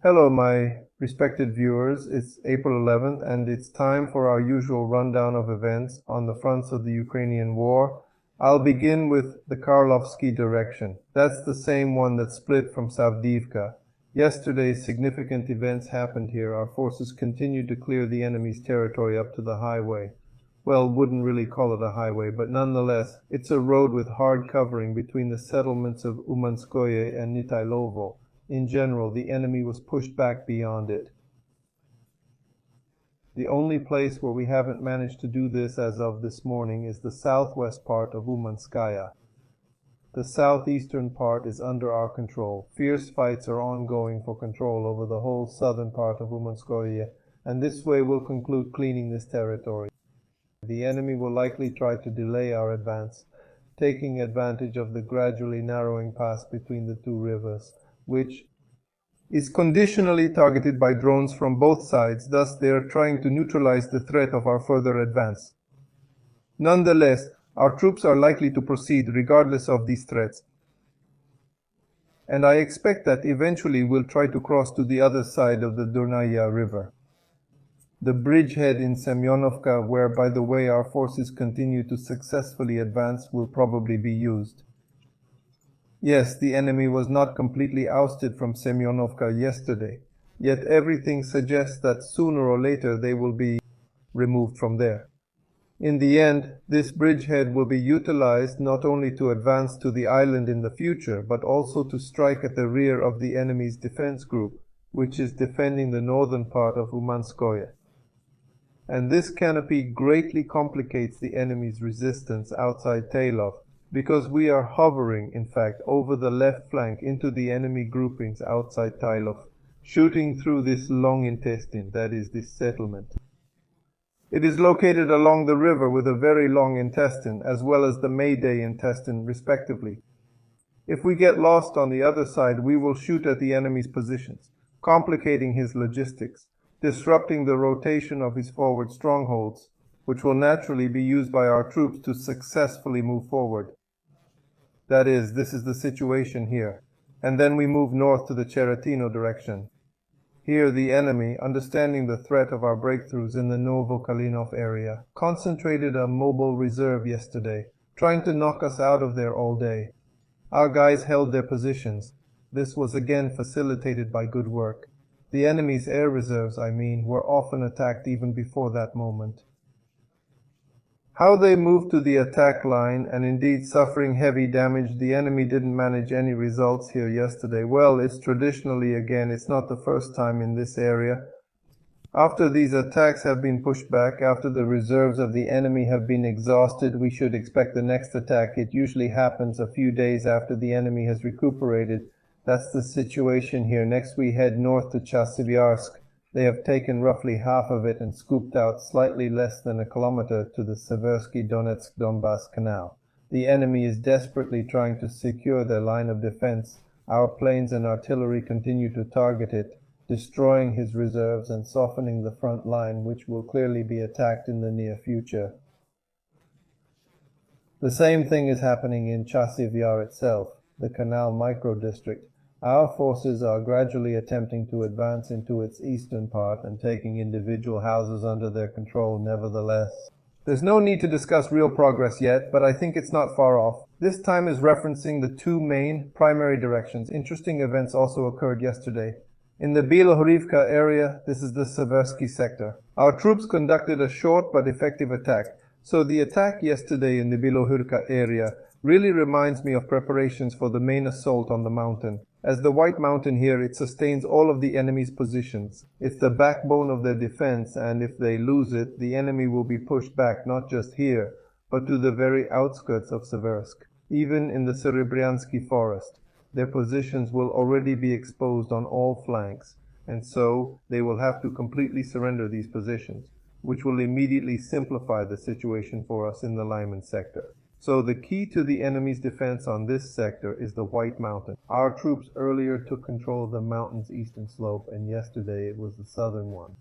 Hello, my respected viewers. It's April 11th, and it's time for our usual rundown of events on the fronts of the Ukrainian war. I'll begin with the Karlovsky direction. That's the same one that split from Savdivka. Yesterday, significant events happened here. Our forces continued to clear the enemy's territory up to the highway. Well, wouldn't really call it a highway, but nonetheless, it's a road with hard covering between the settlements of Umanskoye and Netaylovo. In general, the enemy was pushed back beyond it. The only place where we haven't managed to do this as of this morning is the southwest part of Umanskaya. The southeastern part is under our control. Fierce fights are ongoing for control over the whole southern part of Umanskoye, and this way we'll conclude cleaning this territory. The enemy will likely try to delay our advance, taking advantage of the gradually narrowing pass between the two rivers, which is conditionally targeted by drones from both sides. Thus, they are trying to neutralize the threat of our further advance. Nonetheless, our troops are likely to proceed regardless of these threats, and I expect that eventually we'll try to cross to the other side of the Dunaya River. The bridgehead in Semyonovka, where, by the way, our forces continue to successfully advance, will probably be used. Yes, the enemy was not completely ousted from Semyonovka yesterday, yet everything suggests that sooner or later they will be removed from there. In the end, this bridgehead will be utilized not only to advance to the island in the future, but also to strike at the rear of the enemy's defense group, which is defending the northern part of Umanskoye. And this canopy greatly complicates the enemy's resistance outside Netaylovo, because we are hovering, in fact, over the left flank into the enemy groupings outside Netaylovo, shooting through this long intestine, that is, this settlement. It is located along the river with a very long intestine, as well as the Mayday intestine, respectively. If we get lost on the other side, we will shoot at the enemy's positions, complicating his logistics, disrupting the rotation of his forward strongholds, which will naturally be used by our troops to successfully move forward. That is, this is the situation here. And then we move north to the Cheretino direction. Here the enemy, understanding the threat of our breakthroughs in the Novokalinov area, concentrated a mobile reserve yesterday, trying to knock us out of there all day. Our guys held their positions. This was again facilitated by good work. The enemy's air reserves, were often attacked even before that moment. How they moved to the attack line, and indeed suffering heavy damage, the enemy didn't manage any results here yesterday. Well, it's traditionally, again, it's not the first time in this area. After these attacks have been pushed back, after the reserves of the enemy have been exhausted, we should expect the next attack. It usually happens a few days after the enemy has recuperated. That's the situation here. Next we head north to Chasov. They have taken roughly half of it and scooped out slightly less than a kilometer to the Seversky Donetsk-Donbass Canal. The enemy is desperately trying to secure their line of defense. Our planes and artillery continue to target it, destroying his reserves and softening the front line, which will clearly be attacked in the near future. The same thing is happening in Chasov itself, the canal micro-district. Our forces are gradually attempting to advance into its eastern part and taking individual houses under their control nevertheless. There's no need to discuss real progress yet, but I think it's not far off. This time is referencing the two main primary directions. Interesting events also occurred yesterday. In the Bilohorivka area, this is the Seversky sector. Our troops conducted a short but effective attack. So the attack yesterday in the Bilohorivka area really reminds me of preparations for the main assault on the mountain. As the White Mountain here, it sustains all of the enemy's positions. It's the backbone of their defense, and if they lose it, the enemy will be pushed back not just here, but to the very outskirts of Seversk. Even in the Serebryansky forest, their positions will already be exposed on all flanks, and so they will have to completely surrender these positions, which will immediately simplify the situation for us in the Lyman sector. So the key to the enemy's defense on this sector is the White Mountain. Our troops earlier took control of the mountain's eastern slope, and yesterday it was the southern one.